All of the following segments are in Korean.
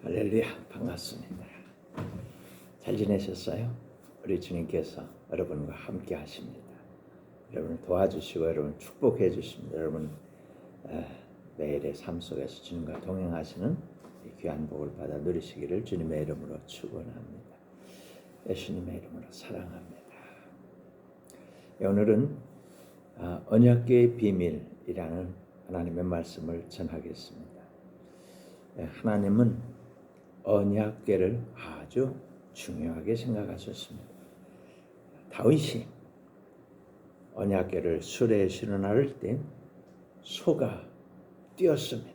할렐루야, 반갑습니다. 잘 지내셨어요? 우리 주님께서 여러분과 함께 하십니다. 여러분을 도와주시고 여러분 축복해 주십니다. 여러분 매일의 삶 속에서 주님과 동행하시는 이 귀한 복을 받아 누리시기를 주님의 이름으로 축원합니다. 예수님의 이름으로 사랑합니다. 오늘은 언약궤의 비밀이라는 하나님의 말씀을 전하겠습니다. 하나님은 언약궤를 아주 중요하게 생각하셨습니다. 다윗이 언약궤를 수레에 실어 나를 때 소가 뛰었습니다.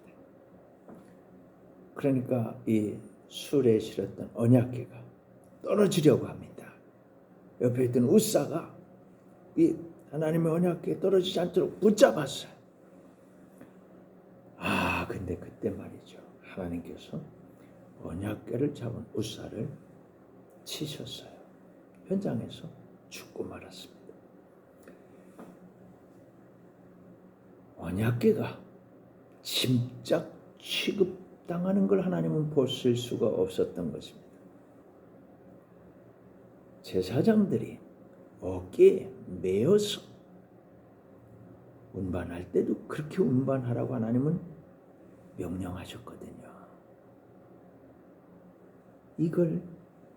그러니까 이 수레에 실었던 언약궤가 떨어지려고 합니다. 옆에 있던 우사가 이 하나님의 언약궤에 떨어지지 않도록 붙잡았어요. 근데 그때 말이죠. 하나님께서 언약궤를 잡은 우사를 치셨어요. 현장에서 죽고 말았습니다. 언약궤가 짐짝 취급당하는 걸 하나님은 보실 수가 없었던 것입니다. 제사장들이 어깨에 매어서 운반할 때도 그렇게 운반하라고 하나님은 명령하셨거든요. 이걸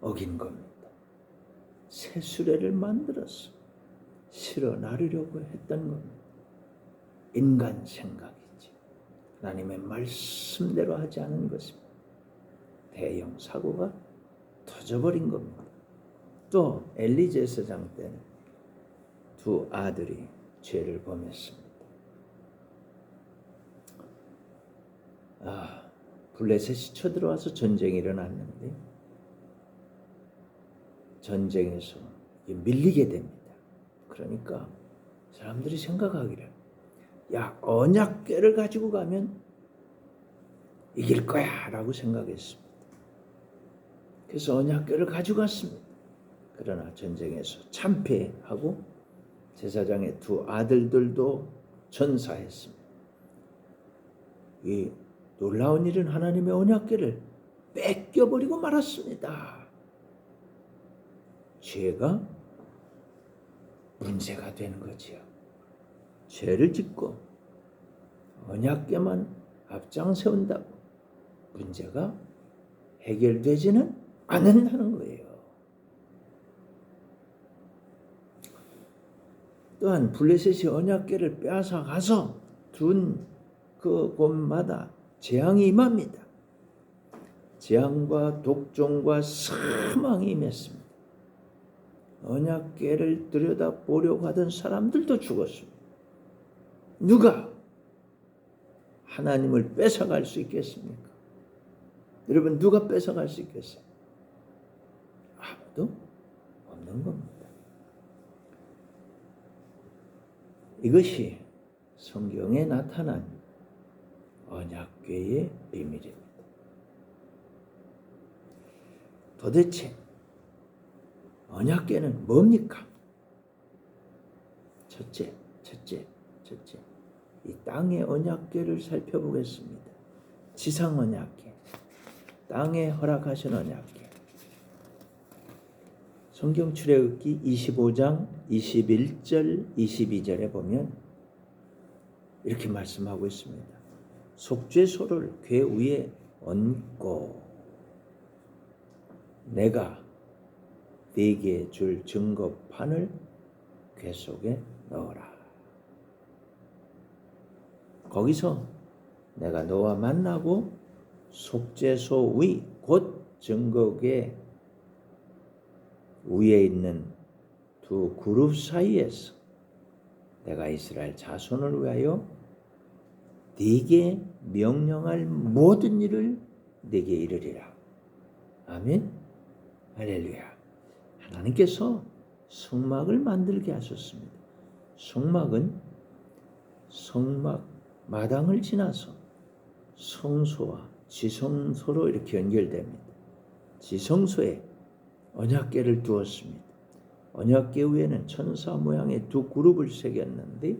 어긴 겁니다. 새 수레를 만들어서 실어 나르려고 했던 겁니다. 인간 생각이지 하나님의 말씀대로 하지 않은 것입니다. 대형 사고가 터져버린 겁니다. 또 엘리 제사장 때는 두 아들이 죄를 범했습니다. 블레셋이 쳐들어와서 전쟁이 일어났는데 전쟁에서 밀리게 됩니다. 그러니까 사람들이 생각하기를 언약궤를 가지고 가면 이길 거야 라고 생각했습니다. 그래서 언약궤를 가져갔습니다. 그러나 전쟁에서 참패하고 제사장의 두 아들들도 전사했습니다. 이 놀라운 일은 하나님의 언약궤를 뺏겨버리고 말았습니다. 죄가 문제가 되는 거지요. 죄를 짓고 언약궤만 앞장세운다고 문제가 해결되지는 않는다는 거예요. 또한 블레셋이 언약궤를 빼앗아 가서 둔 그 곳마다 재앙이 임합니다. 재앙과 독종과 사망이 임했습니다. 언약궤를 들여다보려고 하던 사람들도 죽었습니다. 누가 하나님을 뺏어갈 수 있겠습니까? 여러분, 누가 뺏어갈 수 있겠어요? 아무도 없는 겁니다. 이것이 성경에 나타난 언약궤의 비밀입니다. 도대체 언약궤는 뭡니까? 첫째, 이 땅의 언약궤를 살펴보겠습니다. 지상 언약궤, 땅에 허락하신 언약궤. 성경 출애굽기 25장 21절 22절에 보면 이렇게 말씀하고 있습니다. 속죄소를 궤 위에 얹고 내가 네게 줄 증거판을 궤 속에 넣어라. 거기서 내가 너와 만나고 속죄소 위 곧 증거궤 위에 있는 두 그룹 사이에서 내가 이스라엘 자손을 위하여 네게 명령할 모든 일을 네게 이르리라. 아멘. 할렐루야. 하나님께서 성막을 만들게 하셨습니다. 성막은 성막 마당을 지나서 성소와 지성소로 이렇게 연결됩니다. 지성소에 언약궤를 두었습니다. 언약궤 위에는 천사 모양의 두 그룹을 새겼는데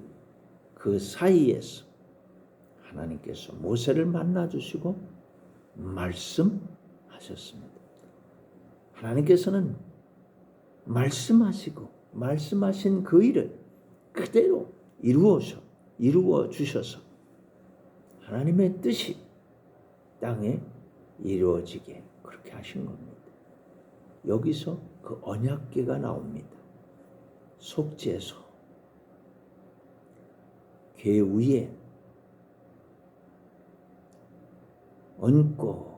그 사이에서 하나님께서 모세를 만나 주시고 하셨습니다. 하나님께서는 말씀하시고 말씀하신 그 일을 그대로 이루어 주셔서 하나님의 뜻이 땅에 이루어지게 그렇게 하신 겁니다. 여기서 그 언약궤가 나옵니다. 속죄소 궤 위에 얹고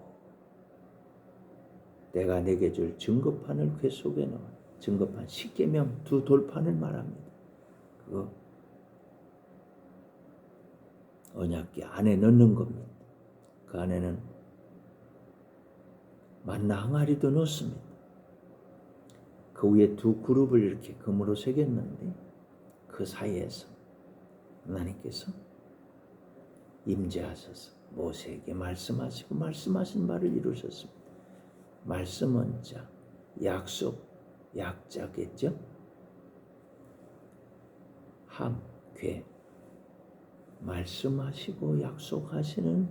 내가 내게 줄 증거판을 궤 속에 넣어. 증거판 10계명 2돌판을 말합니다. 그거 언약궤 안에 넣는 겁니다. 그 안에는 만나 항아리도 넣습니다. 그 위에 2그룹을 이렇게 금으로 새겼는데 그 사이에서 하나님께서 임재하셔서 모세에게 말씀하시고 말씀하신 말을 이루셨습니다. 말씀은 자, 약속, 약자겠죠? 함, 궤. 말씀하시고 약속하시는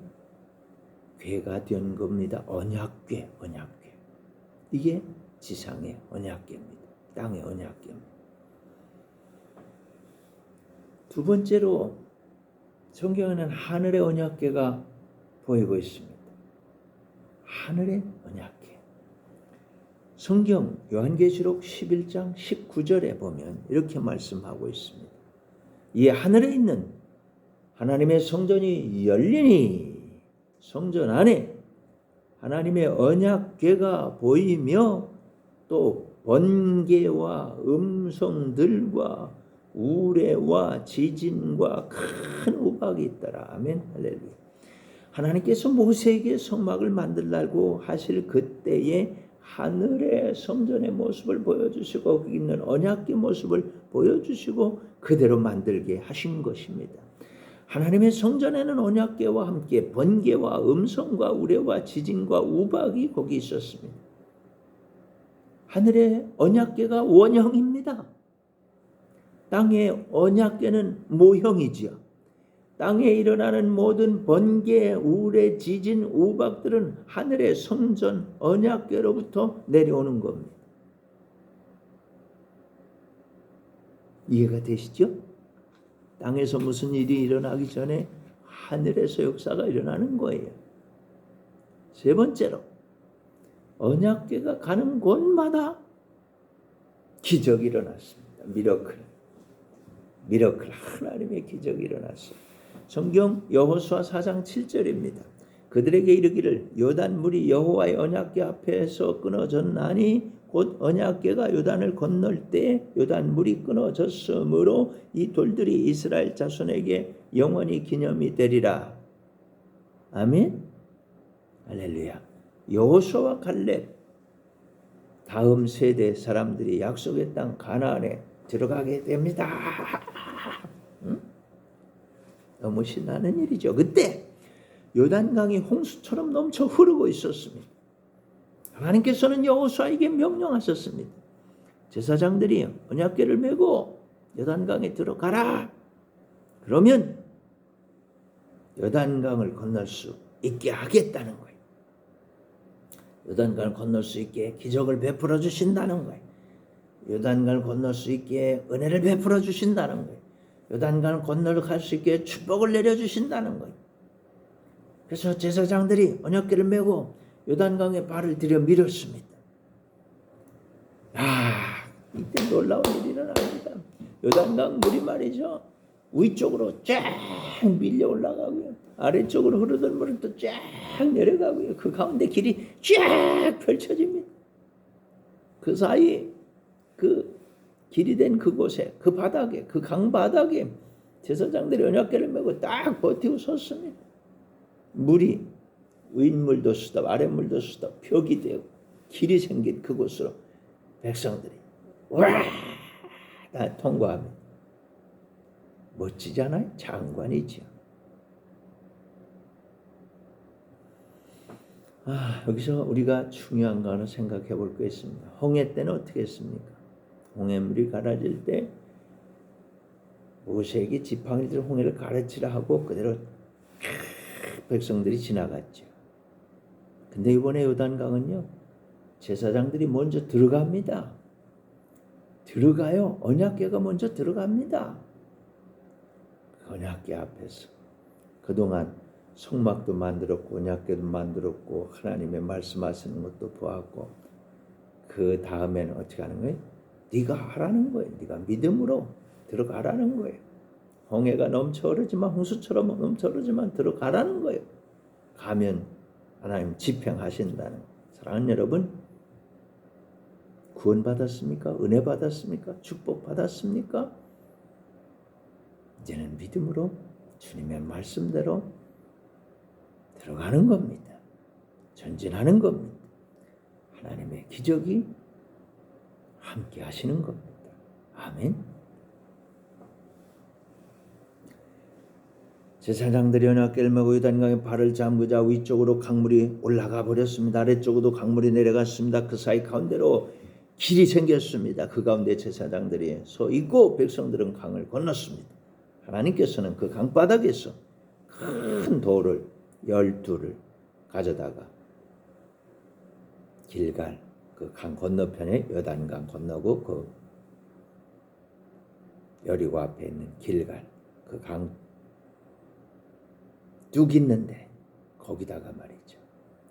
궤가 된 겁니다. 언약궤. 이게 지상의 언약궤입니다. 땅의 언약궤입니다. 두 번째로 성경에는 하늘의 언약궤가 보이고 있습니다. 하늘의 언약궤. 성경 요한계시록 11장 19절에 보면 이렇게 말씀하고 있습니다. 이 하늘에 있는 하나님의 성전이 열리니 성전 안에 하나님의 언약궤가 보이며 또 번개와 음성들과 우레와 지진과 큰 우박이 있더라. 아멘. 할렐루야. 하나님께서 모세에게 성막을 만들라고 하실 그때에 하늘의 성전의 모습을 보여주시고 거기 있는 언약궤 모습을 보여주시고 그대로 만들게 하신 것입니다. 하나님의 성전에는 언약궤와 함께 번개와 음성과 우레와 지진과 우박이 거기 있었습니다. 하늘의 언약궤가 원형입니다. 땅의 언약궤는 모형이지요. 땅에 일어나는 모든 번개, 우레, 지진, 우박들은 하늘의 성전 언약궤로부터 내려오는 겁니다. 이해가 되시죠? 땅에서 무슨 일이 일어나기 전에 하늘에서 역사가 일어나는 거예요. 세 번째로 언약궤가 가는 곳마다 기적이 일어났습니다. 미러클 하나님의 기적이 일어났어요. 성경 여호수아 4장 7절입니다. 그들에게 이르기를 요단 물이 여호와의 언약궤 앞에서 끊어졌나니 곧 언약궤가 요단을 건널 때 요단 물이 끊어졌으므로 이 돌들이 이스라엘 자손에게 영원히 기념이 되리라. 아멘. 할렐루야. 여호수아와 갈렙 다음 세대 사람들이 약속의 땅 가나안에 들어가게 됩니다. 응? 너무 신나는 일이죠. 그때 요단강이 홍수처럼 넘쳐 흐르고 있었습니다. 하나님께서는 여호수아에게 명령하셨습니다. 제사장들이 언약궤를 메고 요단강에 들어가라. 그러면 요단강을 건널 수 있게 하겠다는 거예요. 요단강을 건널 수 있게 기적을 베풀어 주신다는 거예요. 요단강을 건널 수 있게 은혜를 베풀어 주신다는 거예요. 요단강을 건너갈 수 있게 축복을 내려주신다는 거예요. 그래서 제사장들이 언약궤를 메고 요단강에 발을 들여 밀었습니다. 이때 놀라운 일이 일어납니다. 요단강 물이 말이죠. 위쪽으로 쫙 밀려 올라가고요. 아래쪽으로 흐르던 물은 또 쫙 내려가고요. 그 가운데 길이 쫙 펼쳐집니다. 그 사이 그 길이 된 그곳에 그 바닥에 그 강바닥에 제사장들이 언약궤를 메고 딱 버티고 섰습니다. 물이 윗물도 수답 아랫물도 수답 벽이 되고 길이 생긴 그곳으로 백성들이 다 통과합니다. 멋지잖아요. 장관이죠. 여기서 우리가 중요한 거 하나 생각해 볼 게 있습니다. 홍해 때는 어떻게 했습니까? 홍해물이 갈라질 때 모세에게 지팡이들 홍해를 가르치라 하고 그대로 백성들이 지나갔죠. 근데 이번에 요단강은요, 제사장들이 먼저 들어갑니다. 들어가요. 언약궤가 먼저 들어갑니다. 언약궤 앞에서 그동안 성막도 만들었고 언약궤도 만들었고 하나님의 말씀하시는 것도 보았고, 그 다음에는 어떻게 하는 거예요? 네가 하라는 거예요. 네가 믿음으로 들어가라는 거예요. 홍해가 넘쳐 흐르지만, 홍수처럼 넘쳐 흐르지만 들어가라는 거예요. 가면 하나님 집행하신다는 거예요. 사랑하는 여러분, 구원 받았습니까? 은혜 받았습니까? 축복 받았습니까? 이제는 믿음으로 주님의 말씀대로 들어가는 겁니다. 전진하는 겁니다. 하나님의 기적이 함께 하시는 겁니다. 아멘. 제사장들이 언약궤를 메고 요단강에 발을 잠그자 위쪽으로 강물이 올라가 버렸습니다. 아래쪽으로도 강물이 내려갔습니다. 그 사이 가운데로 길이 생겼습니다. 그 가운데 제사장들이 서 있고 백성들은 강을 건넜습니다. 하나님께서는 그 강바닥에서 큰 돌을 12를 가져다가 길갈, 그 강 건너편에 요단강 건너고 그 여리고 앞에 있는 길갈, 그 강 뚝 있는데 거기다가 말이죠,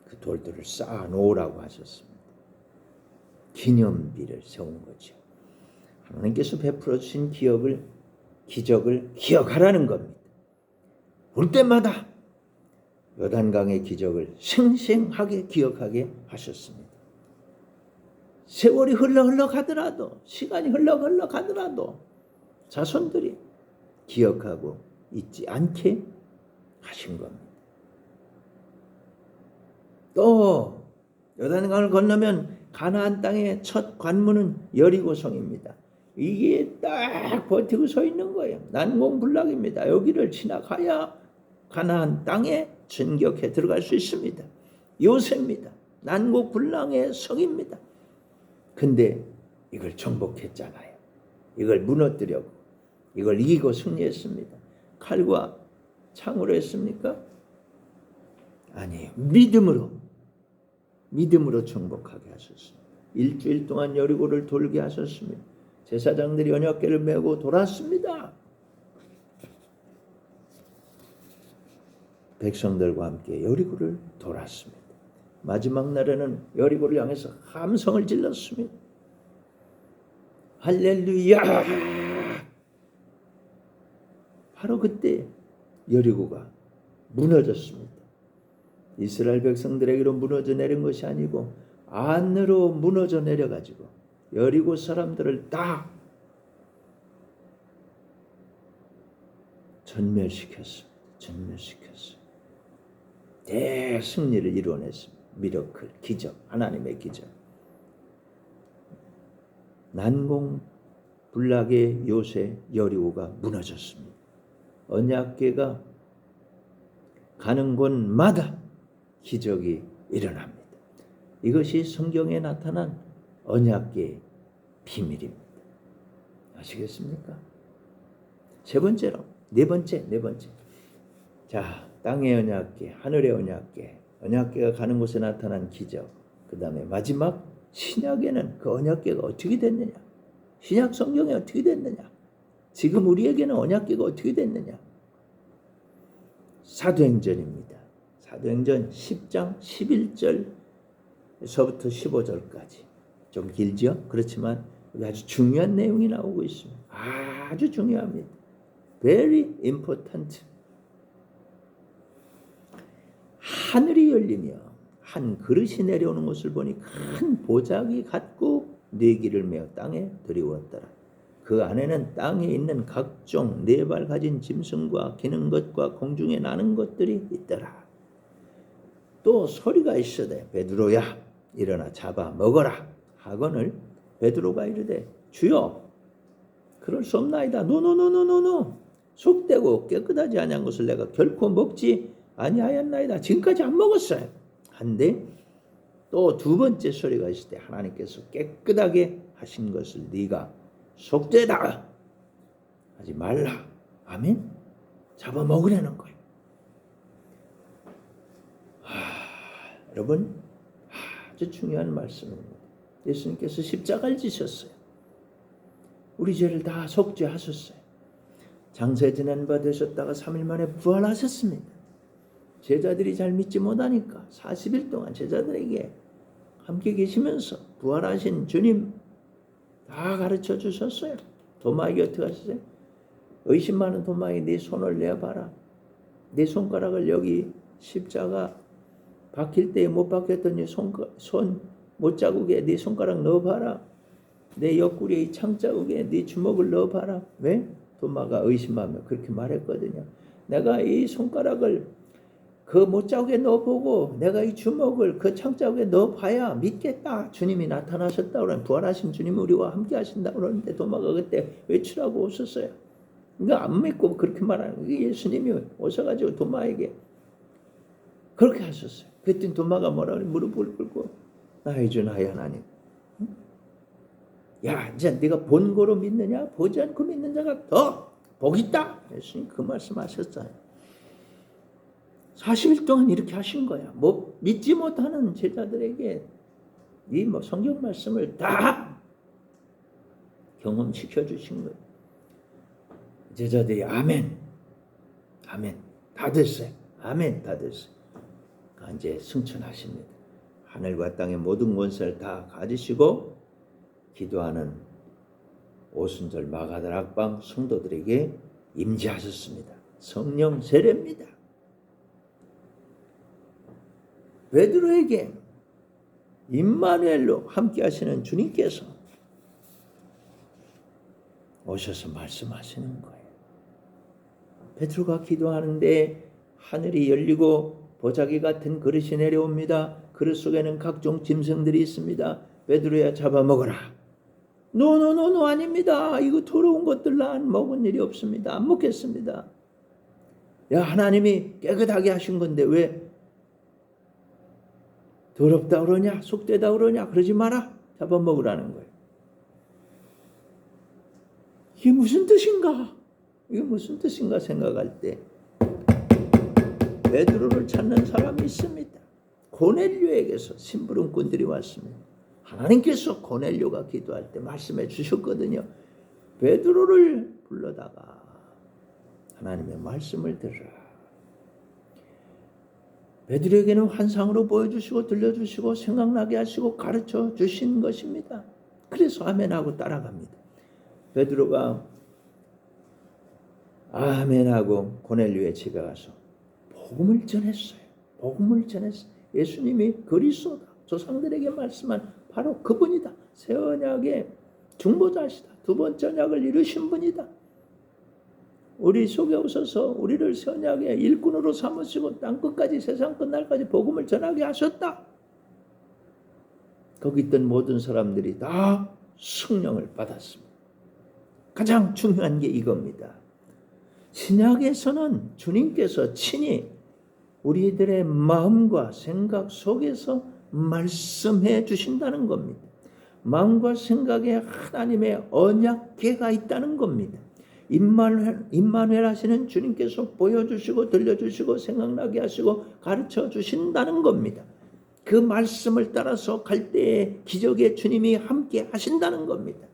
그 돌들을 쌓아 놓으라고 하셨습니다. 기념비를 세운 거죠. 하나님께서 베풀어 주신 기적을 기억하라는 겁니다. 올 때마다 요단강의 기적을 생생하게 기억하게 하셨습니다. 세월이 흘러 가더라도, 시간이 흘러 가더라도 자손들이 기억하고 잊지 않게 하신 겁니다. 또 요단강을 건너면 가나안 땅의 첫 관문은 여리고성입니다. 이게 딱 버티고 서 있는 거예요. 난공불락입니다. 여기를 지나가야 가나안 땅에 전격해 들어갈 수 있습니다. 요새입니다. 난공불락의 성입니다. 근데 이걸 정복했잖아요. 이걸 무너뜨렸고 이걸 이기고 승리했습니다. 칼과 창으로 했습니까? 아니에요. 믿음으로 정복하게 하셨습니다. 일주일 동안 여리고를 돌게 하셨습니다. 제사장들이 언약궤를 메고 돌았습니다. 백성들과 함께 여리고를 돌았습니다. 마지막 날에는 여리고를 향해서 함성을 질렀습니다. 할렐루야! 바로 그때 여리고가 무너졌습니다. 이스라엘 백성들에게로 무너져 내린 것이 아니고 안으로 무너져 내려가지고 여리고 사람들을 다 전멸시켰습니다. 대승리를 이루어냈습니다. 미러클, 기적, 하나님의 기적. 난공불락의 요새 여리고가 무너졌습니다. 언약궤가 가는 곳마다 기적이 일어납니다. 이것이 성경에 나타난 언약궤의 비밀입니다. 아시겠습니까? 네 번째. 자, 땅의 언약궤, 하늘의 언약궤, 언약궤가 가는 곳에 나타난 기적. 그 다음에 마지막 신약에는 그 언약궤가 어떻게 됐느냐? 신약 성경에 어떻게 됐느냐? 지금 우리에게는 언약궤가 어떻게 됐느냐? 사도행전입니다. 사도행전 10장 11절에서부터 15절까지. 좀 길죠? 그렇지만 아주 중요한 내용이 나오고 있습니다. 아주 중요합니다. Very important. 하늘이 열리며 한 그릇이 내려오는 것을 보니 큰 보자기 같고 뇌기를 메어 땅에 들이웠더라. 그 안에는 땅에 있는 각종 네 발 가진 짐승과 기는 것과 공중에 나는 것들이 있더라. 또 소리가 있으되 베드로야 일어나 잡아 먹어라 하거늘 베드로가 이르되 주여 그럴 수 없나이다. 노노노노노노 속되고 깨끗하지 아니한 것을 내가 결코 먹지 아니하였나이다. 지금까지 안 먹었어요. 한데 또 두 번째 소리가 있을 때 하나님께서 깨끗하게 하신 것을 네가 속되다 하지 말라. 아멘. 잡아 먹으려는 거예요. 여러분, 아주 중요한 말씀입니다. 예수님께서 십자가를 지셨어요. 우리 죄를 다 속죄하셨어요. 장세 지낸 바 되셨다가 3일 만에 부활하셨습니다. 제자들이 잘 믿지 못하니까 40일 동안 제자들에게 함께 계시면서 부활하신 주님 다 가르쳐 주셨어요. 도마에게 어떻게 하셨어요? 의심 많은 도마에게 네 손을 내어봐라. 네 손가락을 여기 십자가 박힐 때 못 박혔던 손 못자국에 네 손가락 넣어봐라. 내 옆구리에 이 창자국에 네 주먹을 넣어봐라. 왜? 도마가 의심하며 그렇게 말했거든요. 내가 이 손가락을 그 못자국에 넣어보고 내가 이 주먹을 그 창자국에 넣어봐야 믿겠다. 주님이 나타나셨다 그러면 부활하신 주님이 우리와 함께 하신다 그러는데 도마가 그때 외치라고 웃었어요. 이거 안 믿고 그렇게 말하는 거예요. 예수님이 오셔가지고 도마에게 그렇게 하셨어요. 그랬더니 도마가 뭐라고 무릎을 꿇고 나의 주 나의 하나님. 야, 이제 네가 본고로 믿느냐? 보지 않고 믿는 자가 더 복이 있다. 예수님 그 말씀하셨어요. 40일 동안 이렇게 하신 거야. 뭐 믿지 못하는 제자들에게 이 뭐 성경 말씀을 다 경험시켜 주신 거예요. 제자들이 아멘, 아멘 다 됐어요. 아멘 다 됐어요. 이제 승천하십니다. 하늘과 땅의 모든 권세를 다 가지시고 기도하는 오순절 마가다 락방 성도들에게 임재하셨습니다. 성령 세례입니다. 베드로에게 임마누엘로 함께 하시는 주님께서 오셔서 말씀하시는 거예요. 베드로가 기도하는데 하늘이 열리고 보자기 같은 그릇이 내려옵니다. 그릇 속에는 각종 짐승들이 있습니다. 베드로야 잡아먹어라. 노노노노 아닙니다. 이거 더러운 것들 난 먹은 일이 없습니다. 안 먹겠습니다. 야, 하나님이 깨끗하게 하신 건데 왜 더럽다 그러냐? 속되다 그러냐? 그러지 마라. 잡아먹으라는 거예요. 이게 무슨 뜻인가? 이게 무슨 뜻인가 생각할 때 베드로를 찾는 사람이 있습니다. 고넬료에게서 심부름꾼들이 왔습니다. 하나님께서 고넬료가 기도할 때 말씀해 주셨거든요. 베드로를 불러다가 하나님의 말씀을 들으라. 베드로에게는 환상으로 보여주시고 들려주시고 생각나게 하시고 가르쳐 주신 것입니다. 그래서 아멘하고 따라갑니다. 베드로가 아멘하고 고넬료의 집에 가서 복음을 전했어요. 복음을 전했어요. 예수님이 그리스도다. 조상들에게 말씀한 바로 그분이다. 새 언약의 중보자시다. 두 번째 언약을 이루신 분이다. 우리 속에 오셔서 우리를 새 언약의 일꾼으로 삼으시고 땅끝까지 세상 끝날까지 복음을 전하게 하셨다. 거기 있던 모든 사람들이 다 성령을 받았습니다. 가장 중요한 게 이겁니다. 신약에서는 주님께서 친히 우리들의 마음과 생각 속에서 말씀해 주신다는 겁니다. 마음과 생각에 하나님의 언약궤가 있다는 겁니다. 임마누엘 하시는 주님께서 보여주시고 들려주시고 생각나게 하시고 가르쳐 주신다는 겁니다. 그 말씀을 따라서 갈 때에 기적의 주님이 함께 하신다는 겁니다.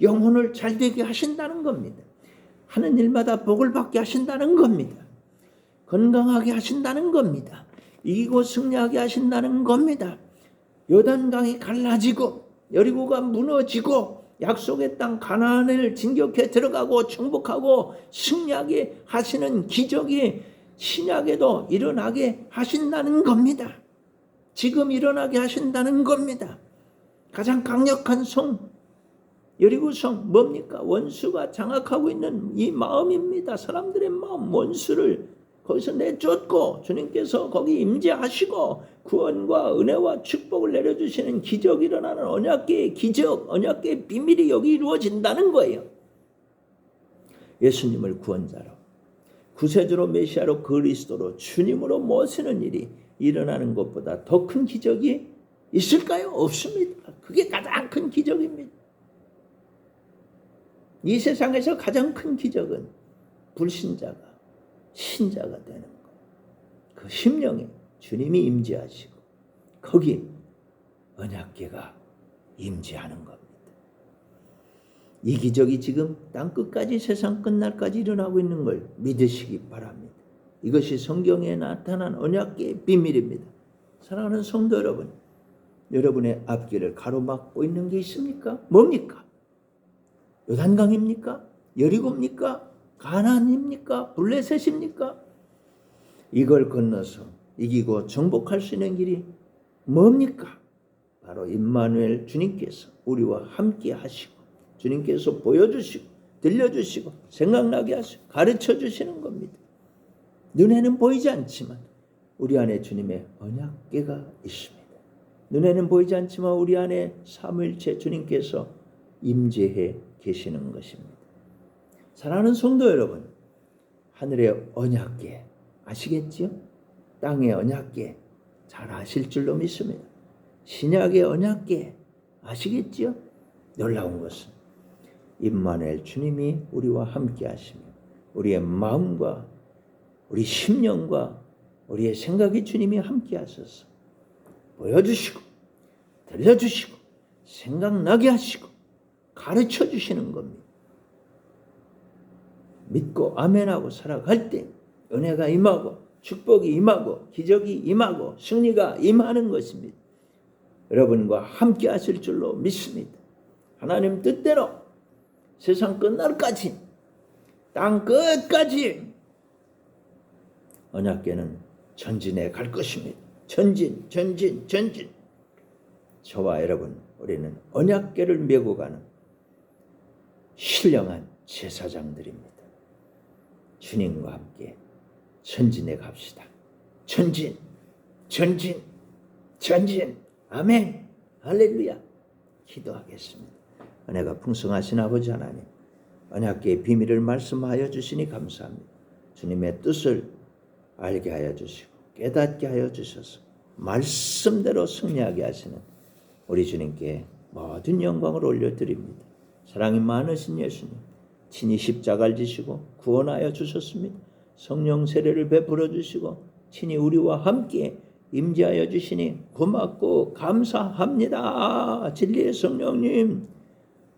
영혼을 잘되게 하신다는 겁니다. 하는 일마다 복을 받게 하신다는 겁니다. 건강하게 하신다는 겁니다. 이기고 승리하게 하신다는 겁니다. 요단강이 갈라지고 여리고가 무너지고 약속의 땅 가나안을 진격해 들어가고 정복하고 승리하게 하시는 기적이 신약에도 일어나게 하신다는 겁니다. 지금 일어나게 하신다는 겁니다. 가장 강력한 성 여리고성 뭡니까? 원수가 장악하고 있는 이 마음입니다. 사람들의 마음 원수를 거기서 내쫓고 주님께서 거기 임재하시고 구원과 은혜와 축복을 내려주시는 기적이 일어나는 언약궤의 기적, 언약궤의 비밀이 여기 이루어진다는 거예요. 예수님을 구원자로, 구세주로 메시아로 그리스도로 주님으로 모시는 일이 일어나는 것보다 더 큰 기적이 있을까요? 없습니다. 그게 가장 큰 기적입니다. 이 세상에서 가장 큰 기적은 불신자가 신자가 되는 것. 그 심령에 주님이 임재하시고 거기 언약궤가 임재하는 겁니다. 이 기적이 지금 땅끝까지 세상 끝날까지 일어나고 있는 걸 믿으시기 바랍니다. 이것이 성경에 나타난 언약궤의 비밀입니다. 사랑하는 성도 여러분, 여러분의 앞길을 가로막고 있는 게 있습니까? 뭡니까? 요단강입니까? 여리고입니까? 가나안입니까? 블레셋입니까? 이걸 건너서 이기고 정복할 수 있는 길이 뭡니까? 바로 임마누엘 주님께서 우리와 함께 하시고 주님께서 보여주시고 들려주시고 생각나게 하시고 가르쳐 주시는 겁니다. 눈에는 보이지 않지만 우리 안에 주님의 언약궤가 있습니다. 눈에는 보이지 않지만 우리 안에 삼위일체 주님께서 임재해 계시는 것입니다. 사랑하는 성도 여러분, 하늘의 언약궤 아시겠지요? 땅의 언약궤 잘 아실 줄로 믿습니다. 신약의 언약궤 아시겠지요? 놀라운 것은 임마누엘 주님이 우리와 함께 하시며 우리의 마음과 우리 심령과 우리의 생각이 주님이 함께 하셔서 보여주시고 들려주시고 생각나게 하시고 가르쳐 주시는 겁니다. 믿고 아멘하고 살아갈 때 은혜가 임하고 축복이 임하고 기적이 임하고 승리가 임하는 것입니다. 여러분과 함께 하실 줄로 믿습니다. 하나님 뜻대로 세상 끝날까지 땅 끝까지 언약궤는 전진해 갈 것입니다. 전진. 저와 여러분 우리는 언약궤를 메고 가는 신령한 제사장들입니다. 주님과 함께 전진해 갑시다. 전진. 아멘. 할렐루야. 기도하겠습니다. 은혜가 풍성하신 아버지 하나님, 언약궤의 비밀을 말씀하여 주시니 감사합니다. 주님의 뜻을 알게 하여 주시고 깨닫게 하여 주셔서 말씀대로 승리하게 하시는 우리 주님께 모든 영광을 올려드립니다. 사랑이 많으신 예수님, 친히 십자가를 지시고 구원하여 주셨습니다. 성령 세례를 베풀어 주시고 친히 우리와 함께 임재하여 주시니 고맙고 감사합니다. 진리의 성령님,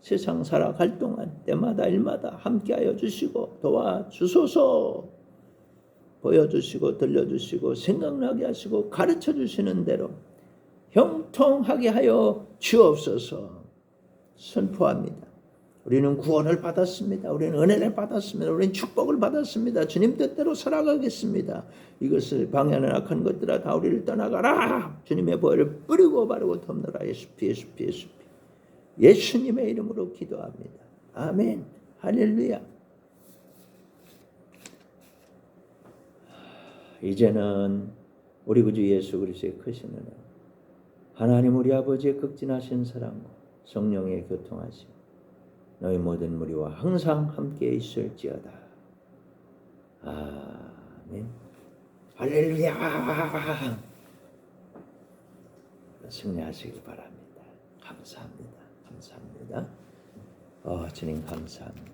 세상 살아갈 동안 때마다 일마다 함께하여 주시고 도와주소서. 보여주시고 들려주시고 생각나게 하시고 가르쳐 주시는 대로 형통하게 하여 주옵소서. 선포합니다. 우리는 구원을 받았습니다. 우리는 은혜를 받았습니다. 우리는 축복을 받았습니다. 주님 뜻대로 살아가겠습니다. 이것을 방해하는 악한 것들아 다 우리를 떠나가라. 주님의 보혈을 뿌리고 바르고 덮느라. 예수피. 예수님의 이름으로 기도합니다. 아멘. 할렐루야. 이제는 우리 구주 예수 그리스도의 크신 은혜, 하나님 우리 아버지의 극진하신 사랑과 성령의 교통하심 너희 모든 무리와 항상 함께 있을지어다. 아멘. 할렐루야. 승리하시길 바랍니다. 감사합니다. 주님 감사합니다.